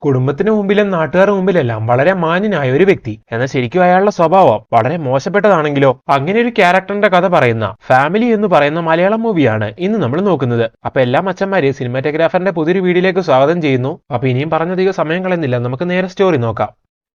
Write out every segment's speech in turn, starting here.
കുടുംബത്തിന് മുമ്പിലും നാട്ടുകാരുടെ മുമ്പിലെല്ലാം വളരെ മാന്യനായ ഒരു വ്യക്തി. എന്നാൽ ശരിക്കും അയാളുടെ സ്വഭാവം വളരെ മോശപ്പെട്ടതാണെങ്കിലോ? അങ്ങനെ ഒരു ക്യാരക്ടറിന്റെ കഥ പറയുന്ന ഫാമിലി എന്ന് പറയുന്ന മലയാളം മൂവിയാണ് ഇന്ന് നമ്മൾ നോക്കുന്നത്. അപ്പൊ എല്ലാ അച്ഛന്മാരെ സിനിമാറ്റോഗ്രാഫറിന്റെ പുതിയൊരു വീഡിയോയിലേക്ക് സ്വാഗതം ചെയ്യുന്നു. അപ്പൊ ഇനിയും പറഞ്ഞധികം സമയം കളയുന്നില്ല, നമുക്ക് നേരെ സ്റ്റോറി നോക്കാം.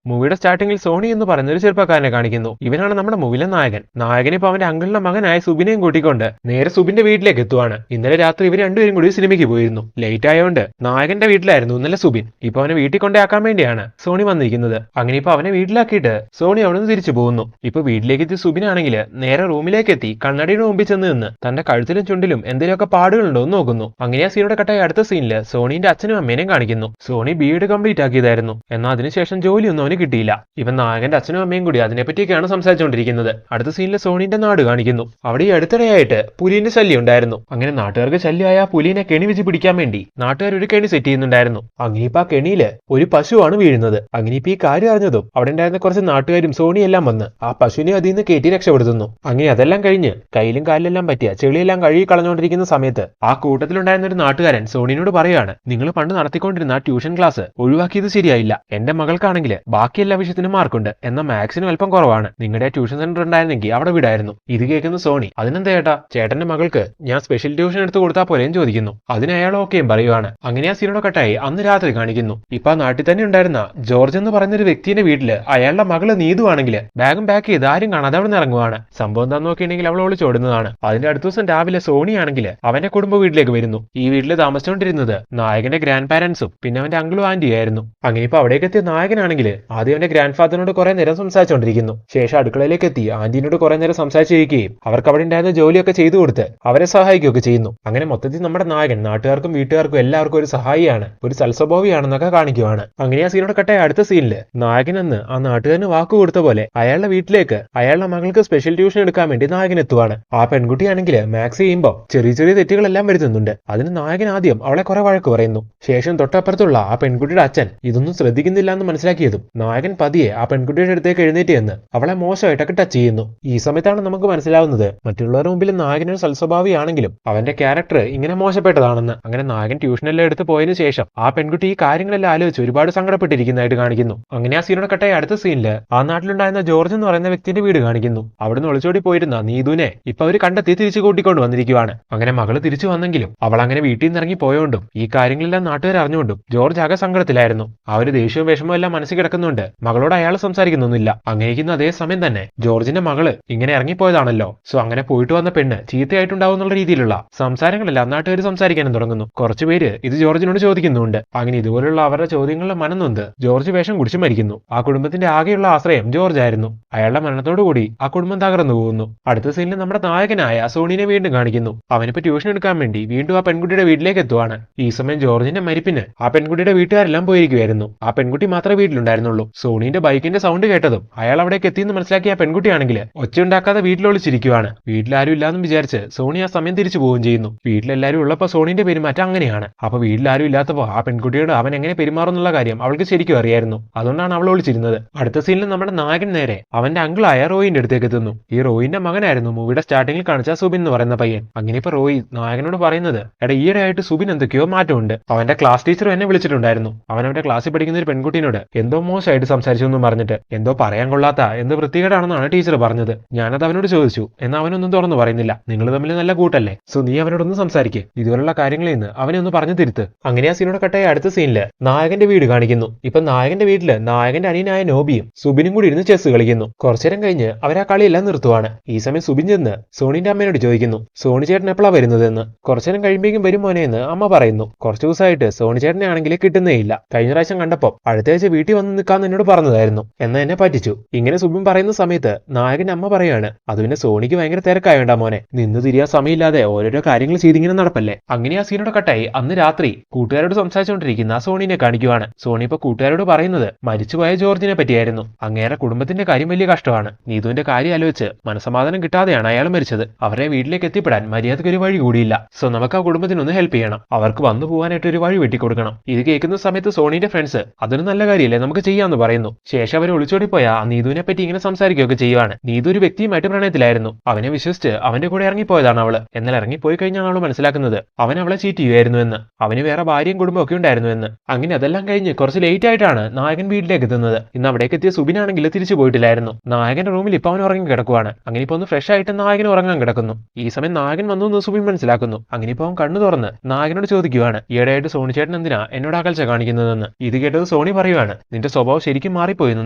മൂവിയുടെ സ്റ്റാർട്ടിംഗിൽ സോണി എന്ന് പറയുന്ന ഒരു ചെറുപ്പക്കാരനെ കാണിക്കുന്നു. ഇവനാണ് നമ്മുടെ മൂവിയിലെ നായകൻ ഇപ്പൊ അവന്റെ അങ്കിളിന്റെ മകനായ സുബിനെയും കൂട്ടിക്കൊണ്ട് നേരെ സുബിന്റെ വീട്ടിലേക്ക് എത്തുവാണ്. ഇന്നലെ രാത്രി ഇവർ രണ്ടുപേരും കൂടി സിനിമയ്ക്ക് പോയിരുന്നു. ലേറ്റ് ആയതുകൊണ്ട് നായകന്റെ വീട്ടിലായിരുന്നു ഇന്നലെ സുബിൻ. ഇപ്പൊ അവനെ വീട്ടിൽ കൊണ്ടാക്കാൻ വേണ്ടിയാണ് സോണി വന്നിരിക്കുന്നത്. അങ്ങനെ ഇപ്പൊ അവനെ വീട്ടിലാക്കിയിട്ട് സോണി അവിടെ നിന്ന് തിരിച്ചു പോകുന്നു. ഇപ്പൊ വീട്ടിലേക്ക് എത്തി സുബിനാണെങ്കിൽ നേരെ റൂമിലേക്ക് എത്തി കണ്ണടിയുടെ മുമ്പിൽ ചെന്ന് നിന്ന് തന്റെ കഴുത്തിലും ചുണ്ടിലും എന്തെങ്കിലുമൊക്കെ പാടുകളുണ്ടോ എന്ന് നോക്കുന്നു. അങ്ങനെ ആ സീനോടെ കട്ടായ അടുത്ത സീനില് സോണിന്റെ അച്ഛനും അമ്മേനെയും കാണിക്കുന്നു. സോണി BEd കംപ്ലീറ്റ് ആക്കിയതായിരുന്നു. എന്നാൽ അതിനുശേഷം ജോലിയൊന്നും കിട്ടിയില്ല. ഇവൻ നായകന്റെ അച്ഛനും അമ്മയും കൂടി അതിനെപ്പറ്റിയൊക്കെയാണ് സംസാരിച്ചുകൊണ്ടിരിക്കുന്നത്. അടുത്ത സീനിലെ സോണിന്റെ നാട് കാണിക്കുന്നു. അവിടെ ഈ അടുത്തിടെയായിട്ട് പുലിന്റെ ശല്യം ഉണ്ടായിരുന്നു. അങ്ങനെ നാട്ടുകാർക്ക് ശല്യമായ പുലിനെ കെണി വെച്ച് പിടിക്കാൻ വേണ്ടി നാട്ടുകാർ ഒരു കെണി സെറ്റ് ചെയ്യുന്നുണ്ടായിരുന്നു. അങ്ങനെ ഇപ്പൊ ആ കെണിയില് ഒരു പശുവാണ് വീഴുന്നത്. അങ്ങനെ ഇപ്പൊ ഈ കാര്യം അറിഞ്ഞതും അവിടെ ഉണ്ടായിരുന്ന കുറച്ച് നാട്ടുകാരും സോണിയെല്ലാം വന്ന് ആ പശുവിനെ അതിൽ നിന്ന് കയറ്റി രക്ഷപ്പെടുത്തുന്നു. അങ്ങനെ അതെല്ലാം കഴിഞ്ഞ് കയ്യിലും കാലിലെല്ലാം പറ്റിയ ചെളിയെല്ലാം കഴുകി കളഞ്ഞുകൊണ്ടിരിക്കുന്ന സമയത്ത് ആ കൂട്ടത്തിലുണ്ടായിരുന്ന ഒരു നാട്ടുകാരൻ സോണിനോട് പറയാണ്, നിങ്ങൾ പണ്ട് നടത്തിക്കൊണ്ടിരുന്ന ട്യൂഷൻ ക്ലാസ് ഒഴിവാക്കിയത് ശരിയായില്ല. എന്റെ മകൾക്കാണെങ്കിൽ ബാക്കി എല്ലാ വിഷയത്തിനും മാർക്കുണ്ട്, എന്നാൽ മാത്സിനും അല്പം കുറവാണ്. നിങ്ങളുടെ ട്യൂഷൻ സെന്റർ ഉണ്ടായിരുന്നെങ്കിൽ അവിടെ വിടായിരുന്നു. ഇത് കേൾക്കുന്ന സോണി, അതിനെന്താ ചേട്ടന്റെ മകൾക്ക് ഞാൻ സ്പെഷ്യൽ ട്യൂഷൻ എടുത്ത് കൊടുത്താൽ പോലെയും ചോദിക്കുന്നു. അതിന് അയാൾ ഓക്കെയും പറയുവാണ്. അങ്ങനെ ആ സീനോടെ കട്ടായി അന്ന് രാത്രി കാണിക്കുന്നു. ഇപ്പൊ ആ നാട്ടിൽ തന്നെ ഉണ്ടായിരുന്ന ജോർജ് എന്ന് പറയുന്ന ഒരു വ്യക്തിയുടെ വീട്ടില് അയാളുടെ മകള് നീതുവാണെങ്കിൽ ബാഗും പാക്ക് ചെയ്ത് ആരും കാണാതെ അവിടെ നിന്ന് ഇറങ്ങുവാണ്. സംഭവം എന്താന്ന് നോക്കിയിട്ടുണ്ടെങ്കിൽ അവൾ ഒളിച്ചോടുന്നതാണ്. അതിന്റെ അടുത്ത ദിവസം രാവിലെ സോണി ആണെങ്കിൽ അവന്റെ കുടുംബ വീട്ടിലേക്ക് വരുന്നു. ഈ വീട്ടിൽ താമസിച്ചുകൊണ്ടിരുന്നത് നായകന്റെ ഗ്രാൻഡ് പാരന്റ്സും പിന്നെ അവന്റെ അങ്കിളും ആന്റിയും ആയിരുന്നു. അങ്ങനെ ഇപ്പൊ അവിടേക്ക് എത്തിയ നായകനാണെങ്കിൽ ആദ്യം അവന്റെ ഗ്രാൻഡ് ഫാദറിനോട് കുറെ നേരം സംസാരിച്ചുകൊണ്ടിരിക്കുന്നു. ശേഷം അടുക്കളയിലേക്ക് എത്തി ആന്റിനോട് കുറെ നേരം സംസാരിച്ചിരിക്കുകയും അവർക്ക് അവിടെ ഉണ്ടായിരുന്ന ജോലിയൊക്കെ ചെയ്തു കൊടുത്ത് അവരെ സഹായിക്കുകയൊക്കെ ചെയ്യുന്നു. അങ്ങനെ മൊത്തത്തിൽ നമ്മുടെ നായകൻ നാട്ടുകാർക്കും വീട്ടുകാർക്കും എല്ലാവർക്കും ഒരു സഹായിയാണ്, ഒരു സൽസ്വഭാവിയാണെന്നൊക്കെ കാണിക്കുവാണ്. അങ്ങനെ ആ സീനോട് കട്ടെ അടുത്ത സീനില് നായകൻ അന്ന് ആ നാട്ടുകാരന് വാക്ക് കൊടുത്ത പോലെ അയാളുടെ വീട്ടിലേക്ക് അയാളുടെ മകൾക്ക് സ്പെഷ്യൽ ട്യൂഷൻ എടുക്കാൻ വേണ്ടി നായകൻ എത്തുവാണ്. ആ പെൺകുട്ടിയാണെങ്കിൽ മാത്സ് ചെയ്യുമ്പോൾ ചെറിയ ചെറിയ തെറ്റുകളെല്ലാം വരുത്തുന്നുണ്ട്. അതിന് നായകൻ ആദ്യം അവളെ കുറെ വഴക്ക് പറയുന്നു. ശേഷം തൊട്ടപ്പുറത്തുള്ള ആ പെൺകുട്ടിയുടെ അച്ഛൻ ഇതൊന്നും ശ്രദ്ധിക്കുന്നില്ല എന്ന് മനസ്സിലാക്കിയതും നായകൻ പതിയെ ആ പെൺകുട്ടിയുടെ അടുത്തേക്ക് എഴുന്നേറ്റ് എന്ന് അവളെ മോശമായിട്ടൊക്കെ ടച്ച് ചെയ്യുന്നു. ഈ സമയത്താണ് നമുക്ക് മനസ്സിലാവുന്നത് മറ്റുള്ളവരുടെ മുമ്പിൽ നായകനൊരു സൽസ്വഭാവിയാണെങ്കിലും അവന്റെ ക്യാരക്ടർ ഇങ്ങനെ മോശപ്പെട്ടതാണെന്ന്. അങ്ങനെ നായകൻ ട്യൂഷനെല്ലാം എടുത്ത് പോയതിനു ശേഷം ആ പെൺകുട്ടി ഈ കാര്യങ്ങളെല്ലാം ആലോചിച്ച് ഒരുപാട് സങ്കടപ്പെട്ടിരിക്കുന്നതായിട്ട് കാണിക്കുന്നു. അങ്ങനെ ആ സീനോടെ കട്ടായ അടുത്ത സീനില് ആ നാട്ടിലുണ്ടായിരുന്ന ജോർജ് എന്ന് പറയുന്ന വ്യക്തിന്റെ വീട് കാണിക്കുന്നു. അവിടുന്ന് ഒളിച്ചോടി പോയിരുന്ന നീതുവിനെ ഇപ്പൊ അവര് കണ്ടെത്തി തിരിച്ചു കൂട്ടിക്കൊണ്ട് വന്നിരിക്കുവാണ്. അങ്ങനെ മകള് തിരിച്ചു വന്നെങ്കിലും അവൾ അങ്ങനെ വീട്ടിൽ നിന്ന് ഇറങ്ങി പോയോണ്ടും ഈ കാര്യങ്ങളെല്ലാം നാട്ടുകാർ അറിഞ്ഞുകൊണ്ടും ജോർജ് ആകെ സങ്കടത്തിലായിരുന്നു. ആ ഒരു ദേഷ്യവും വിഷമവും എല്ലാം മനസ്സിൽ കിടക്കുന്നുണ്ട്. മകളോട് അയാൾ സംസാരിക്കുന്നൊന്നുമില്ല. അങ്ങനെയിരിക്കുന്ന അതേ സമയം തന്നെ ജോർജിന്റെ മകള് ഇങ്ങനെ ഇറങ്ങിപ്പോയതാണല്ലോ, സോ അങ്ങനെ പോയിട്ട് വന്ന പെണ്ണ് ചീത്തയായിട്ടുണ്ടാവും എന്നുള്ള രീതിയിലുള്ള സംസാരങ്ങളെല്ലാം നാട്ടുകാർ സംസാരിക്കാനും തുടങ്ങുന്നു. കുറച്ചുപേര് ഇത് ജോർജിനോട് ചോദിക്കുന്നുണ്ട്. അങ്ങനെ ഇതുപോലുള്ള അവരുടെ ചോദ്യങ്ങളുടെ മനംനൊന്ത് ജോർജ് വേഷം കുടിച്ചു മരിക്കുന്നു. ആ കുടുംബത്തിന്റെ ആകെയുള്ള ആശ്രയം ജോർജ് ആയിരുന്നു. അയാളുടെ മരണത്തോടുകൂടി ആ കുടുംബം തകർന്നു പോകുന്നു. അടുത്ത സീനിൽ നമ്മുടെ നായകനായ സോണിനെ വീണ്ടും കാണിക്കുന്നു. അവനിപ്പോ ട്യൂഷൻ എടുക്കാൻ വേണ്ടി വീണ്ടും ആ പെൺകുട്ടിയുടെ വീട്ടിലേക്ക് എത്തുവാണ്. ഈ സമയം ജോർജിന്റെ മരിപ്പിന് ആ പെൺകുട്ടിയുടെ വീട്ടുകാരെല്ലാം പോയിരിക്കുമായിരുന്നു. ആ പെൺകുട്ടി മാത്രമേ വീട്ടിലുണ്ടായിരുന്നുള്ളൂ. സോണിന്റെ ബൈക്കിന്റെ സൗണ്ട് കേട്ടതും അയാൾ അവിടേക്ക് എത്തിയെന്ന് മനസ്സിലാക്കിയ ആ പെൺകുട്ടിയാണെങ്കിൽ ഒച്ചയുണ്ടാക്കാതെ വീട്ടിലൊളിച്ചിരിക്കുവാണ്. വീട്ടിലാരും ഇല്ലാന്ന് വിചാരിച്ച് സോണി ആ സമയം തിരിച്ചു പോവുകയും ചെയ്യുന്നു. വീട്ടിലെല്ലാരും ഉള്ളപ്പോ സോണിന്റെ പെരുമാറ്റം അങ്ങനെയാണ്. അപ്പൊ വീട്ടിലാരും ഇല്ലാത്തപ്പോ ആ പെൺകുട്ടിയോട് അവൻ എങ്ങനെ പെരുമാറുന്നുള്ള കാര്യം അവൾക്ക് ശരിക്കും അറിയായിരുന്നു. അതുകൊണ്ടാണ് അവൾ ഒളിച്ചിരുന്നത്. അടുത്ത സീനിൽ നമ്മുടെ നായകൻ നേരെ അവന്റെ അങ്കിളായ റോയിന്റെ അടുത്തേക്ക് എത്തുന്നു. ഈ റോയിന്റെ മകനായിരുന്നു മൂവിയുടെ സ്റ്റാർട്ടിങ്ങിൽ കാണിച്ച സുബിൻ എന്ന് പറയുന്ന പയ്യൻ. അങ്ങനെ ഇപ്പൊ റോയി നായകനോട് പറയുന്നത്, എടാ ഈയിടെ ആയിട്ട് സുബിൻ എന്തൊക്കെയോ മാറ്റമുണ്ട്. അവന്റെ ക്ലാസ് ടീച്ചർ എന്നെ വിളിച്ചിട്ടുണ്ടായിരുന്നു. അവൻ അവന്റെ ക്ലാസ്സിൽ പഠിക്കുന്ന ഒരു പെൺകുട്ടിയോട് എന്തോ മോശമായിട്ട് സംസാരിച്ചു എന്നും പറഞ്ഞിട്ട് എന്തോ പറയാൻ കൊള്ളാത്ത എന്ത് വൃത്തികേടാണെന്നാണ് ടീച്ചർ പറഞ്ഞത്. ഞാനത് അവനോട് ചോദിച്ചു, എന്നാൽ അവനൊന്നും തുറന്നു പറയുന്നില്ല. നിങ്ങൾ തമ്മിൽ നല്ല കൂട്ടല്ലേ, സോ നീ അവനോടൊന്ന് സംസാരിക്ക്. ഇതുപോലുള്ള കാര്യങ്ങളിൽ നിന്ന് അവനെ ഒന്ന് പറഞ്ഞു തിരുത്ത്. അങ്ങനെ ആ സീനോടെ കട്ടായ അടുത്ത സീനില് നായകന്റെ വീട് കാണിക്കുന്നു. ഇപ്പൊ നായകന്റെ വീട്ടില് നായകന്റെ അനിയനായ നോബിയും സുബിനും കൂടി ഇരുന്ന് ചെസ് കളിക്കുന്നു. കുറച്ചേരം കഴിഞ്ഞ് അവർ ആ കളിയെല്ലാം നിർത്തുവാണ്. ഈ സമയം സുബിൻ ചെന്ന് സോണിന്റെ അമ്മയോട് ചോദിക്കുന്നു, സോണി ചേട്ടൻ എപ്പോഴാ വരുന്നതെന്ന്. കുറച്ചേരം കഴിയുമ്പോഴേക്കും വരും മോനെ എന്ന് അമ്മ പറയുന്നു. കുറച്ചു ദിവസമായിട്ട് സോണി ചേട്ടനെ ആണെങ്കിൽ കിട്ടുന്നേ ഇല്ല. കഴിഞ്ഞ പ്രാവശ്യം കണ്ടപ്പോ അടുത്ത ആഴ്ച വീട്ടിൽ വന്ന് നിൽക്കാന്ന് എന്നോട് പറഞ്ഞതായിരുന്നു, എന്നാ എന്നെ പറ്റിച്ചു. ഇങ്ങനെ സുബിൻ പറയുന്ന സമയത്ത് നായകന്റെ അമ്മ പറയാണ്, അത് പിന്നെ സോണിക്ക് ഭയങ്കര തിരക്കായോണ്ടാ മോനെ, നിന്ന് തിരിയാൻ സമയമില്ലാതെ ഓരോരോ കാര്യങ്ങൾ ചെയ്തിങ്ങനെ നടപ്പല്ലേ. അങ്ങനെ ആ സീനോടെ കട്ടായി അന്ന് രാത്രി കൂട്ടുകാരോട് സംസാരിച്ചുകൊണ്ടിരിക്കുന്ന സോണിനെ കാണിക്കുവാണ്. സോണി ഇപ്പൊ കൂട്ടുകാരോട് പറയുന്നത് മരിച്ചുപോയ ജോർജിനെ പറ്റിയായിരുന്നു. അങ്ങേറെ കുടുംബത്തിന്റെ കാര്യം വലിയ കഷ്ടമാണ്. നീതുവിന്റെ കാര്യം ആലോചിച്ച് മനസമാധാനം കിട്ടാതെയാണ് അയാൾ മരിച്ചത്. അവരെ വീട്ടിലേക്ക് എത്തിപ്പെടാൻ മര്യാദയ്ക്ക് ഒരു വഴി കൂടിയില്ല. സോ നമുക്ക് ആ കുടുംബത്തിനൊന്ന് ഹെൽപ്പ് ചെയ്യണം. അവർക്ക് വന്നു പോകാനായിട്ട് ഒരു വഴി വെട്ടിക്കൊടുക്കണം. ഇത് കേൾക്കുന്ന സമയത്ത് സോണിന്റെ ഫ്രണ്ട്സ്, അതൊരു നല്ല കാര്യമല്ലേ, നമുക്ക് ചെയ്യാം ചെയ്യാന്ന് പറയുന്നു. ശേഷം അവർ ഒളിച്ചോടിപ്പോയ നീതുവിനെ പറ്റി ഇങ്ങനെ സംസാരിക്കുകയൊക്കെ ചെയ്യുവാണ്. നീതു ഒരു വ്യക്തിയുമായിട്ട് പ്രണയത്തിലായിരുന്നു. അവനെ വിശ്വസിച്ച് അവന്റെ കൂടെ ഇറങ്ങിപ്പോയതാണ് അവള്. എന്നാൽ ഇറങ്ങിപ്പോയി കഴിഞ്ഞാണ് അവൾ മനസ്സിലാക്കുന്നത് അവൻ അവളെ ചീറ്റ് ചെയ്യുമായിരുന്നു എന്ന്. അവന് വേറെ ഭാര്യയും കുടുംബം ഒക്കെ ഉണ്ടായിരുന്നു എന്ന്. അങ്ങനെ അതെല്ലാം കഴിഞ്ഞ് കുറച്ച് ലേറ്റ് ആയിട്ടാണ് നായകൻ വീട്ടിലേക്ക് എത്തുന്നത്. ഇന്ന് അവിടേക്ക് എത്തിയ സുബിനാണെങ്കിൽ തിരിച്ചു പോയിട്ടില്ലായിരുന്നു. നായകന്റെ റൂമിൽ ഇപ്പൊ അവൻ ഉറങ്ങി കിടക്കുവാണ്. അങ്ങനെ ഇപ്പൊ ഒന്ന് ഫ്രഷ് ആയിട്ട് നായകൻ ഉറങ്ങാൻ കിടക്കുന്നു. ഈ സമയം നായകൻ വന്നു എന്ന് സുബിൻ മനസ്സിലാക്കുന്നു. അങ്ങനെ ഇപ്പൊ അവൻ കണ്ണു തുറന്ന് നായകനോട് ചോദിക്കുവാണ്, ഈയിടെയായിട്ട് സോണിച്ചേട്ടൻ എന്തിനാ എന്നോട് അകൽച്ച കാണിക്കുന്നതെന്ന്. ഇത് കേട്ടത് സോണി പറയുവാണ്, നിന്റെ സ്വഭാവം ശരിക്കും മാറിപ്പോയെന്ന്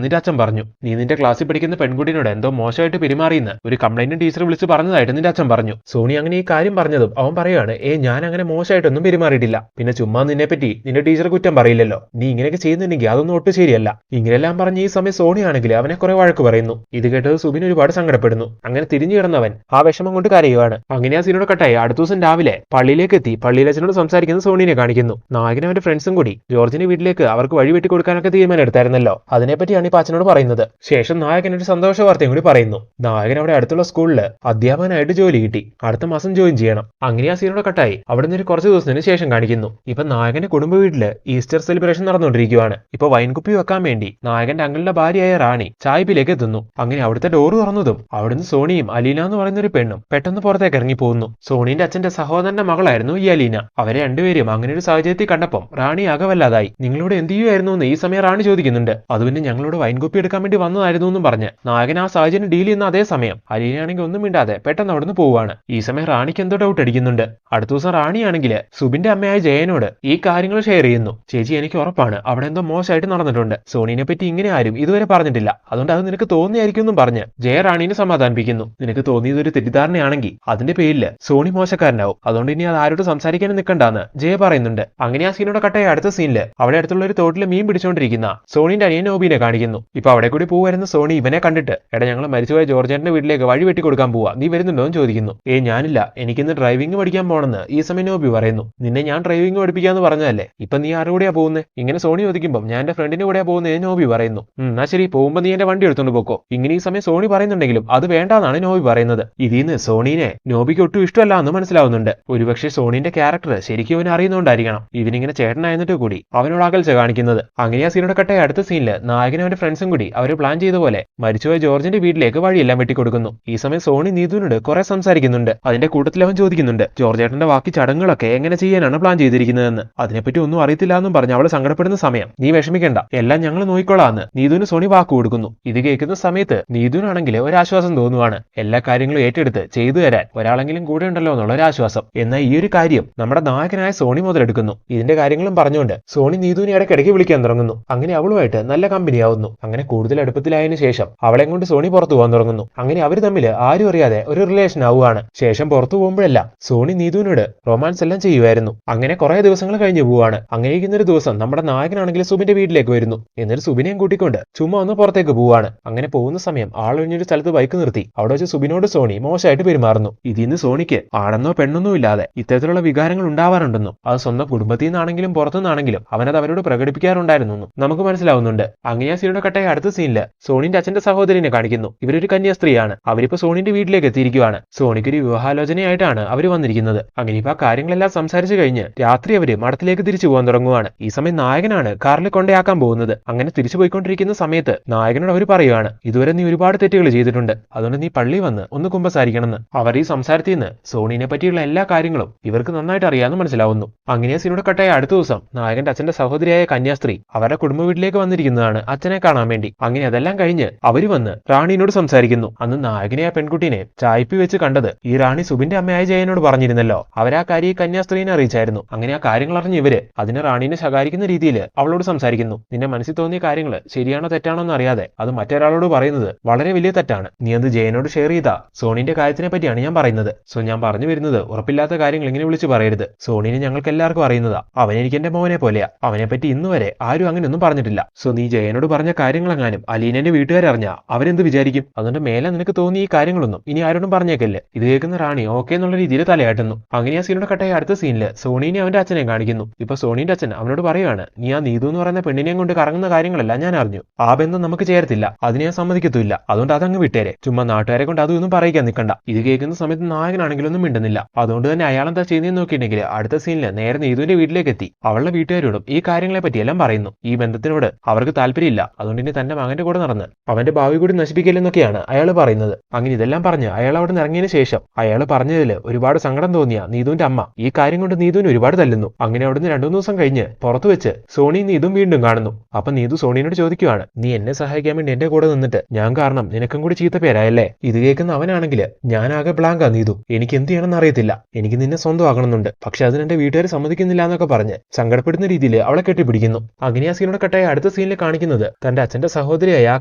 നിന്റെ അച്ഛൻ പറഞ്ഞു. നീ നിന്റെ ക്ലാസ്സിൽ പഠിക്കുന്ന പെൺകുട്ടിയോട് എന്തോ മോശമായിട്ട് പെരുമാറിയെന്ന് ഒരു കംപ്ലൈന്റും ടീച്ചർ വിളിച്ച് പറഞ്ഞതായിട്ട് നിന്റെ അച്ഛൻ പറഞ്ഞു. സോണി അങ്ങനെ ഈ കാര്യം പറഞ്ഞതും അവൻ പറയുവാണ്, ഞാൻ അങ്ങനെ മോശമായിട്ടൊന്നും പെരുമാറിയിട്ടില്ല. പിന്നെ ചുമ്മാ നിന്നെ പറ്റി നിന്റെ ടീച്ചർ കുറ്റം പറയില്ലല്ലോ. നീ ഇങ്ങനെയൊക്കെ ചെയ്യുന്നുണ്ടെങ്കിൽ അതൊന്നും ഒട്ടും ശരിയല്ല. ഇങ്ങനെയെല്ലാം പറഞ്ഞ് ഈ സമയം സോണി ആണെങ്കിൽ അവനെ കുറെ വഴക്ക് പറയുന്നു. ഇത് കേട്ടത് സുബിൻ ഒരുപാട് സങ്കടപ്പെടുന്നു. അങ്ങനെ തിരിഞ്ഞു കിടന്നവൻ ആ വിഷമം കൊണ്ട് കരയുവാണ്. അങ്ങനെ ആ സീനോട് കട്ടായി അടുത്ത ദിവസം രാവിലെ പള്ളിയിലേക്ക് എത്തി പള്ളിയിലച്ഛനോട് സംസാരിക്കുന്ന സോണിനെ കാണിക്കുന്നു. നായകനും അവന്റെ ഫ്രണ്ട്സും കൂടി ജോർജിന്റെ വീട്ടിലേക്ക് അവർക്ക് വഴി വെട്ടി കൊടുക്കാനൊക്കെ തീരുമാനം എടുത്തായിരുന്നല്ലോ. അതിനെപ്പറ്റിയാണ് ഇപ്പൊ അച്ഛനോട് പറയുന്നത്. ശേഷം നായകൻ ഒരു സന്തോഷ വാർത്തയും കൂടി പറയുന്നു. നായകൻ അവിടെ അടുത്തുള്ള സ്കൂളിൽ അധ്യാപകനായിട്ട് ജോലി കിട്ടി. അടുത്ത മാസം ജോയിൻ ചെയ്യണം. അങ്ങനെ ആ സീനോട് കട്ടായി അവിടെ നിന്ന് ഒരു കുറച്ച് ദിവസത്തിന് ശേഷം കാണിക്കുന്നു. ഇപ്പൊ നായകന്റെ കുടുംബ വീട്ടില് ഈസ്റ്റർ സെലിബ്രേഷൻ നടന്നുകൊണ്ടിരിക്കുകയാണ്. ഇപ്പൊ വൈൻകുപ്പി വെക്കാൻ വേണ്ടി നായകന്റെ അങ്കിളുടെ ഭാര്യയായ റാണി ചായ്പിലേക്ക് എത്തുന്നു. അങ്ങനെ അവിടുത്തെ ഡോറ് തുറന്നതും അവിടുന്ന് സോണിയും അലീന എന്ന് പറയുന്ന ഒരു പെണ്ണും പെട്ടെന്ന് പുറത്തേക്ക് ഇറങ്ങി പോകുന്നു. സോണിന്റെ അച്ഛന്റെ സഹോദരന്റെ മകളായിരുന്നു ഈ അലീന. അവരെ രണ്ടുപേരും അങ്ങനെ ഒരു സാഹചര്യത്തിൽ കണ്ടപ്പം റാണി അകവല്ലാതായി. നിങ്ങളോട് എന്ത് ചെയ്യുമായിരുന്നു എന്ന് ഈ സമയം റാണി ചോദിക്കുന്നുണ്ട്. അത് പിന്നെ ഞങ്ങളോട് വൈൻകുപ്പി എടുക്കാൻ വേണ്ടി വന്നതായിരുന്നു എന്നും പറഞ്ഞ് നായകൻ ആ സാഹചര്യം ഡീൽ ചെയ്യുന്ന അതേ സമയം അലീനയാണെങ്കിൽ ഒന്നും മിണ്ടാതെ പെട്ടെന്ന് അവിടുന്ന് പോവുകയാണ്. ഈ സമയം റാണിക്ക് എന്തോ ഡൗട്ട് അടിക്കുന്നുണ്ട്. അടുത്ത ദിവസം റാണിയാണെങ്കിൽ സുബിന്റെ അമ്മയായ ജയനോട് ഈ കാര്യങ്ങൾ ഷെയർ ചെയ്യുന്നു. ചേച്ചി എനിക്ക് ഉറപ്പാണ് അവിടെ എന്തോ മോശമായിട്ട് നടന്നിട്ടുണ്ട്. സോണിനെ പറ്റി ഇങ്ങനെ ആരും ഇതുവരെ പറഞ്ഞിട്ടില്ല. അതുകൊണ്ട് അത് നിനക്ക് തോന്നിയായിരിക്കും എന്നും പറഞ്ഞ് ജയ റാണീനെ സമാധാനിപ്പിക്കുന്നു. നിനക്ക് തോന്നിയത് ഒരു തെറ്റിദ്ധാരണയാണെങ്കിൽ അതിന്റെ പേരില് സോണി മോശക്കാരനാവും. അതുകൊണ്ട് ഇനി അത് ആരോട് സംസാരിക്കാനും നിൽക്കണ്ടെന്ന് ജയ പറയുന്നുണ്ട്. അങ്ങനെ ആ സീനോടെ കട്ടായ അടുത്ത സീനില് അവിടെ അടുത്തുള്ള ഒരു തോട്ടിൽ മീൻ പിടിച്ചുകൊണ്ടിരിക്കുന്ന സോണിന്റെ അനിയൻ നോബിനെ കാണിക്കുന്നു. ഇപ്പൊ അവിടെ കൂടി പോവുമായിരുന്ന സോണി ഇവനെ കണ്ടിട്ട്, എടാ ഞങ്ങൾ മരിച്ചുപോയ ജോർജേട്ടന്റെ വീട്ടിലേക്ക് വഴി വെട്ടി കൊടുക്കാൻ പോവാ, നീ വരുന്നുണ്ടോ എന്ന് ചോദിക്കുന്നു. ഞാനില്ല, എനിക്കിന്ന് ഡ്രൈവിംഗ് പഠിക്കാൻ പോണെന്ന് ഈ സമയം നോബി പറയുന്നു. നിന്നെ ഞാൻ ഡ്രൈവിംഗ് പഠിപ്പിക്കാന്ന് പറഞ്ഞതല്ലേ, ഇപ്പൊ നീ ആരുടെ കൂടെയാ പോകുന്നത്? ഇങ്ങനെ സോണി ചോദിക്കുമ്പോൾ ഞാൻ എന്റെ ഫ്രണ്ടിന്റെ കൂടെയാ പോകുന്നത് നോബി പറയുന്നു. എന്നാ ശരി, പോകുമ്പോ നീ എന്റെ വണ്ടി എടുത്തോണ്ട് പോക്കോ. ഇങ്ങനെ ഈ സമയം സോണി പറയുന്നുണ്ടെങ്കിലും അത് വേണ്ടാന്നാണ് നോബി പറയുന്നത്. ഇതിന്ന് സോണീനെ നോബിക്ക് ഒട്ടും ഇഷ്ടമല്ല എന്ന് മനസ്സിലാവുന്നുണ്ട്. ഒരുപക്ഷെ സോണിന്റെ ക്യാരക്ടർ ശരിക്കും അവൻ അറിയുന്നോണ്ടായിരിക്കണം ഇവനിങ്ങനെ ചേട്ടനായിരുന്നിട്ട് കൂടി അവനോട് അകൽച്ച കാണിക്കുന്നത്. അങ്ങനെ ആ സീനോടെ കട്ടായ അടുത്ത സീനില് നായകനും അവന്റെ ഫ്രണ്ട്സും കൂടി അവർ പ്ലാൻ ചെയ്ത പോലെ മരിച്ചുപോയ ജോർജിന്റെ വീട്ടിലേക്ക് വഴിയെല്ലാം വെട്ടിക്കൊടുക്കുന്നു. ഈ സമയം സോണി നീതുവിനോട് കുറെ സംസാരിക്കുന്നുണ്ട്. അതിന്റെ കൂട്ടത്തിൽ അവൻ ചോദിക്കുന്നുണ്ട് ജോർജേട്ടന്റെ ബാക്കി ചടങ്ങുകളൊക്കെ എങ്ങനെ ചെയ്യാനാണ് പ്ലാൻ ചെയ്തിരിക്കുന്നതെന്ന്. അതിനെപ്പറ്റി ഒന്നും അറിയത്തില്ല എന്നും പറഞ്ഞ് അവൾ സങ്കടപ്പെടുന്ന സമയം നീ വിഷമിക്കണ്ട, എല്ലാം ഞങ്ങൾ നോക്കിക്കോളാന്ന് നീതുവിന് സോണി വാക്ക് കൊടുക്കുന്നു. ഇത് കേൾക്കുന്ന സമയത്ത് നീതുവിനാണെങ്കിൽ ഒരാശ്വാസം തോന്നുവാണ്. എല്ലാ കാര്യങ്ങളും ഏറ്റെടുത്ത് ചെയ്തു തരാൻ ഒരാളെങ്കിലും കൂടെ ഉണ്ടല്ലോ എന്നുള്ള ഒരു ആശ്വാസം. എന്നാൽ ഈ ഒരു കാര്യം നമ്മുടെ നായകനായ സോണി മുതലെടുക്കുന്നു. ഇതിന്റെ കാര്യങ്ങളും പറഞ്ഞുകൊണ്ട് സോണി നീതുവിനെ ഇടയ്ക്കിടയ്ക്ക് വിളിക്കാൻ തുടങ്ങുന്നു. അങ്ങനെ അവളുമായിട്ട് നല്ല കമ്പനിയാവുന്നു. അങ്ങനെ കൂടുതൽ അടുപ്പത്തിലായതിനു ശേഷം അവളെ കൊണ്ട് സോണി പുറത്തു പോകാൻ തുടങ്ങുന്നു. അങ്ങനെ അവർ തമ്മിൽ ആരും അറിയാതെ ഒരു റിലേഷൻ ആവുകയാണ്. ശേഷം പുറത്തു പോകുമ്പോഴെല്ലാം സോണി നീതുവിനോട് റൊമാൻസ് എല്ലാം ചെയ്യുമായിരുന്നു. അങ്ങനെ കുറെ ദിവസങ്ങൾ കഴിഞ്ഞു പോവാണ്. അങ്ങനെ ഇരിക്കുന്നൊരു ദിവസം നമ്മുടെ നായകനാണെങ്കിൽ സുബിന്റെ വീട്ടിലേക്ക് വരുന്നു. എന്നിട്ട് സുബിനെയും കൂട്ടിക്കൊണ്ട് ചുമ്മാ ഒന്ന് പുറത്തേക്ക് പോവാണ്. അങ്ങനെ പോകുന്ന സമയം ആളൊഴിഞ്ഞൊരു സ്ഥലത്ത് ബൈക്ക് നിർത്തി അവിടെ വെച്ച് സുബിനോട് സോണി മോശമായിട്ട് പെരുമാറുന്നു. ഇതിന്ന് സോണിക്ക് ആണെന്നോ പെണ്ണെന്നോ ഇല്ലാതെ ഇത്തരത്തിലുള്ള വികാരങ്ങൾ ഉണ്ടാവാറുണ്ടെന്നും അത് സ്വന്തം കുടുംബത്തിൽ നിന്നാണെങ്കിലും പുറത്തുനിന്നാണെങ്കിലും അവനത് അവരോട് പ്രകടിപ്പിക്കാറുണ്ടായിരുന്നു നമുക്ക് മനസ്സിലാവുന്നുണ്ട്. അങ്ങനെ ആ സീനോടെ കട്ടായ അടുത്ത സീനില് സോണിന്റെ അച്ഛന്റെ സഹോദരനെ കാണിക്കുന്നു. ഇവരൊരു കന്യാസ്ത്രീയാണ്. അവരിപ്പോ സോണിന്റെ വീട്ടിലേക്ക് എത്തിയിരിക്കുകയാണ്. സോണിക്കൊരു വിവാഹാലോചനയായിട്ടാണ് അവർ വന്നിരിക്കുന്നത്. അങ്ങനെ ഇപ്പൊ ആ കാര്യങ്ങളെല്ലാം സംസാരിച്ചു കഴിഞ്ഞ് രാത്രി അവര് മഠത്തിലേക്ക് തിരിച്ചു പോകാൻ തുടങ്ങുവാണ്. ഈ സമയം നായകനാണ് കാറിൽ കൊണ്ടയാക്കാൻ പോകുന്നത്. അങ്ങനെ തിരിച്ചു പോയിക്കൊണ്ടിരിക്കുന്ന സമയത്ത് നായകനോട് അവർ പറയുവാണ്, ഇതുവരെ നീ ഒരുപാട് തെറ്റുകൾ ചെയ്തിട്ടുണ്ട്, അതുകൊണ്ട് നീ പള്ളി വന്ന് ഒന്ന് കുമ്പസാരിക്കണമെന്ന്. അവർ ഈ സംസാരത്തിൽ നിന്ന് സോണിനെ പറ്റിയുള്ള എല്ലാ കാര്യങ്ങളും ഇവർക്ക് നന്നായിട്ട് അറിയാമെന്ന് മനസ്സിലാവുന്നു. അങ്ങനെ സീനോട് കട്ടായ അടുത്ത ദിവസം നായകന്റെ അച്ഛന്റെ സഹോദരിയായ കന്യാസ്ത്രീ അവരുടെ കുടുംബ വീട്ടിലേക്ക് വന്നിരിക്കുന്നതാണ് അച്ഛനെ കാണാൻ വേണ്ടി. അങ്ങനെ അതെല്ലാം കഴിഞ്ഞ് അവര് വന്ന് റാണിയോട് സംസാരിക്കുന്നു. അന്ന് നായകനെ ആ പെൺകുട്ടീനെ ചായ്പി വെച്ച് കണ്ടത് ഈ റാണി സുബിന്റെ അമ്മയായ ജയനോട് പറഞ്ഞിരുന്നല്ലോ. അവരാ കാര്യം കന്യാസ്ത്രീനെ അറിയിച്ചായിരുന്നു. അങ്ങനെ ആ കാര്യങ്ങൾ അറിഞ്ഞ് ഇവര് അതിനെ റാണീനെ ശകാരിക്കുന്ന രീതിയിൽ അവളോട് സംസാരിക്കുന്നു. നിന്റെ മനസ്സിൽ തോന്നിയ കാര്യങ്ങൾ ശരിയാണോ തെറ്റാണോ എന്ന് അറിയാതെ അത് മറ്റൊരാളോട് പറയുന്നത് വളരെ വലിയ തെറ്റാണ്. നീ അത് ജയനോട് ഷെയർ ചെയ്താ സോണിന്റെ കാര്യത്തിനെ പറ്റിയാണ് ഞാൻ പറയുന്നത്. സോ ഞാൻ പറഞ്ഞു വരുന്നത് ഉറപ്പില്ലാത്ത കാര്യങ്ങൾ ഇങ്ങനെ വിളിച്ചു പറയരുത്. സോണിനെ ഞങ്ങൾക്ക് എല്ലാവർക്കും അറിയുന്നതാ. അവനെനിക്ക് എന്റെ മോനെ പോലെയാ. അവനെ പറ്റി ഇന്ന് വരെ ആരും അങ്ങനെയൊന്നും പറഞ്ഞിട്ടില്ല. സോ നീ ജയനോട് പറഞ്ഞ കാര്യങ്ങളെങ്ങാനും അലീനന്റെ വീട്ടുകാരറിഞ്ഞാ അവരെന്ത് വിചാരിക്കും? അതുകൊണ്ട് മേലെ നിനക്ക് തോന്നിയ ഈ കാര്യങ്ങളൊന്നും ഇനി ആരോടും പറഞ്ഞേക്കല്ലേ. ഇത് കേൾക്കുന്ന റാണി ഓക്കെ എന്നുള്ള രീതിയിൽ തലയാട്ടുന്നു. അങ്ങനെ ആ സീനോട് കട്ടായ അടുത്ത സീനില് സോണീനെ അവന്റെ അച്ഛനെ കാണിക്കുന്നു. ഇപ്പൊ സോണിന്റെ അച്ഛൻ അവനോട് പറയുവാണ്, നീ ആ നീതു എന്ന് പറയുന്ന പെണ്ണിനെയും കൊണ്ട് കറങ്ങുന്ന കാര്യങ്ങളെല്ലാം ഞാൻ അറിഞ്ഞു. ആ ബന്ധം നമുക്ക് ചേർത്തില്ല, അതിനെ ഞാൻ സമ്മതിക്കത്തില്ല. അതുകൊണ്ട് അതങ്ങ് വിട്ടേരെ. ചുമ്മാ നാട്ടുകാരെ കൊണ്ട് അതൊന്നും പറയിക്കാൻ നിൽക്കണ്ട. ഇത് കേൾക്കുന്ന സമയത്ത് നായകനാണെങ്കിലൊന്നും മിണ്ടുന്നില്ല. അതുകൊണ്ട് തന്നെ അയാളെന്താ ചെയ്യുന്നതെന്ന് നോക്കിയിട്ടുണ്ടെങ്കിൽ അടുത്ത സീനില് നേരെ നീതുവിന്റെ വീട്ടിലേക്ക് എത്തി അവളുടെ വീട്ടുകാരോടും ഈ കാര്യങ്ങളെ പറ്റിയെല്ലാം പറയുന്നു. ഈ ബന്ധത്തിനോട് അവർക്ക് താല്പര്യമില്ല. അതുകൊണ്ട് ഇനി തന്റെ മകന്റെ കൂടെ നടന്ന് അവന്റെ ഭാവി കൂടി നശിപ്പിക്കില്ലെന്നൊക്കെയാണ് അയാൾ പറയുന്നത്. അങ്ങനെ ഇതെല്ലാം പറഞ്ഞ് അയാൾ അവിടെ നിന്ന് ഇറങ്ങിയതിനു ശേഷം അയാൾ പറഞ്ഞതിൽ ഒരുപാട് സങ്കടം തോന്നിയ നീതുവിന്റെ അമ്മ ഈ കാര്യം കൊണ്ട് നീതുവിന് ഒരുപാട് തല്ലുന്നു. അങ്ങനെ അവിടുന്ന് 2-3 ദിവസം കഴിഞ്ഞ് പുറത്തു വെച്ച് സോണി നീതും വീണ്ടും കാണുന്നു. അപ്പൊ നീതു സോണിയോട് ചോദിക്കുവാണ്, നീ എന്നെ സഹായിക്കാൻ വേണ്ടി എന്റെ കൂടെ നിന്നിട്ട് ഞാൻ കാരണം നിനക്കും കൂടി ചീത്ത പേരായല്ലേ? ഇത് കേൾക്കുന്ന അവനാണെങ്കിൽ ഞാനാകെ ബ്ലാങ്കാ നീതു, എനിക്ക് എന്ത് ചെയ്യണമെന്ന് അറിയത്തില്ല, എനിക്ക് നിന്നെ സ്വന്തമാകണമെന്നുണ്ട്, പക്ഷെ അതിന് എന്റെ വീട്ടുകാർ സമ്മതിക്കുന്നില്ല എന്നൊക്കെ പറഞ്ഞ് സങ്കടപ്പെടുന്ന രീതിയിൽ അവളെ കെട്ടിപ്പിടിക്കുന്നു. അങ്ങനെ ആ സീനോടെ കട്ടായ അടുത്ത സീനിൽ കാണിക്കുന്നത് തന്റെ അച്ഛന്റെ സഹോദരിയായ ആ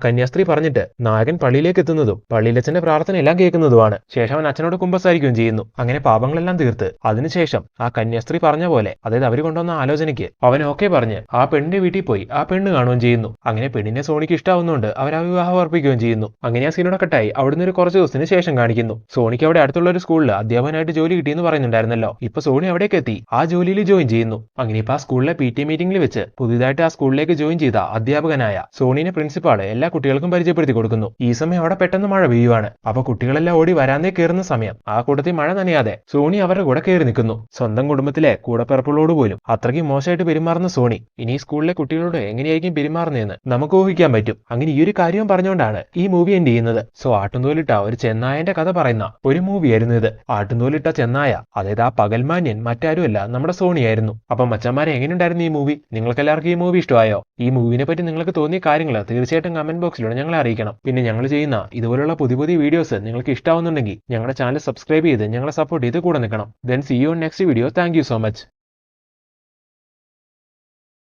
കന്യാസ്ത്രീ പറഞ്ഞിട്ട് നായകൻ പള്ളിയിലേക്ക് എത്തുന്നതും പള്ളിയിലച്ഛന്റെ പ്രാർത്ഥന എല്ലാം കേൾക്കുന്നതുമാണ്. ശേഷം അവൻ അച്ഛനോട് കുമ്പസാരിക്കുകയും ചെയ്യുന്നു. അങ്ങനെ പാപങ്ങളെല്ലാം തീർത്ത് അതിനുശേഷം ആ കന്യാസ്ത്രീ പറഞ്ഞ പോലെ, അതായത് അവർ കൊണ്ടുവന്ന ആലോചനയ്ക്ക് അവൻ ഓക്കെ പറഞ്ഞ് ആ പെണ്ണിന്റെ വീട്ടിൽ പോയി ആ പെണ്ണ് കാണുകയും ചെയ്യുന്നു. അങ്ങനെ പെണ്ണിനെ സോണിക്ക് ഇഷ്ടാവുന്നതുകൊണ്ട് അവർ ആ വിവാഹം അർപ്പിക്കുകയും ചെയ്യുന്നു. അങ്ങനെ ആ സീനോടെ കട്ടായി അവിടുന്ന് ഒരു കുറച്ച് ദിവസത്തിന് ശേഷം കാണിക്കുന്നു സോണിക്ക് അവിടെ അടുത്തുള്ള ഒരു സ്കൂളിൽ അധ്യാപകനായിട്ട് ജോലി കിട്ടിയെന്ന് പറയുന്നുണ്ടായിരുന്നല്ലോ. ഇപ്പൊ സോണി അവിടേക്ക് എത്തി ആ ജോലിയിൽ ജോയിൻ ചെയ്യുന്നു. അങ്ങനെ ഇപ്പൊ ആ സ്കൂളിലെ PT മീറ്റിംഗിൽ വെച്ച് പുതിയതായിട്ട് ആ സ്കൂളിലേക്ക് ജോയിൻ ചെയ്ത അധ്യാപകനായ സോണിനെ പ്രിൻസിപ്പാള് എല്ലാ കുട്ടികൾക്കും പരിചയപ്പെടുത്തി കൊടുക്കുന്നു. ഈ സമയം അവിടെ പെട്ടെന്ന് മഴ പെയ്യുവാണ്. അപ്പൊ കുട്ടികളെല്ലാം ഓടി വരാന്തേ കയറുന്ന സമയം ആ കൂട്ടത്തിൽ മഴ നനയാതെ സോണി അവരുടെ കൂടെ കയറി നിൽക്കുന്നു. സ്വന്തം കുടുംബത്തിലെ കൂടപ്പിറപ്പുകളോട് പോലും അത്രയ്ക്ക് മോശമായിട്ട് പെരുമാറുന്ന സോണി ഇനി സ്കൂളിലെ കുട്ടികളോട് എങ്ങനെയായിരിക്കും പെരുമാറുന്നതെന്ന് നമുക്ക് ഊഹിക്കാൻ പറ്റും. അങ്ങനെ ഈ ഒരു കാര്യവും പറഞ്ഞുകൊണ്ടാണ് ഈ മൂവി എൻഡ് ചെയ്യുന്നത്. സോ ആട്ടുംതോലിട്ട ഒരു ചെന്നായന്റെ കഥ പറയുന്ന ഒരു മൂവിയായിരുന്നു ഇത്. ആട്ടുംതോലിട്ട ചെന്നായ, അതായത് ആ പകൽമാന്യൻ മറ്റാരുമല്ല നമ്മുടെ സോണിയായിരുന്നു. അപ്പൊ മച്ചന്മാരെ എങ്ങനെയുണ്ടായിരുന്നു ഈ മൂവി? നിങ്ങൾക്ക് എല്ലാവർക്കും ഈ മൂവി ഇഷ്ടമായോ? ഈ മൂവിനെ പറ്റി നിങ്ങൾക്ക് തോന്നിയ കാര്യങ്ങൾ തീർച്ചയായിട്ടും കമന്റ് ബോക്സിലൂടെ ഞങ്ങളെ അറിയിക്കണം. പിന്നെ ഞങ്ങൾ ചെയ്യുന്ന ഇതുപോലുള്ള പുതിയ പുതിയ വീഡിയോസ് നിങ്ങൾക്ക് ഇഷ്ടമാവുന്നുണ്ടെങ്കിൽ ഞങ്ങളുടെ ചാനൽ സബ്സ്ക്രൈബ് ചെയ്ത് ഞങ്ങളെ സപ്പോർട്ട് ചെയ്ത് കൂടെ നിൽക്കണം. Then see you next video. Thank you so much.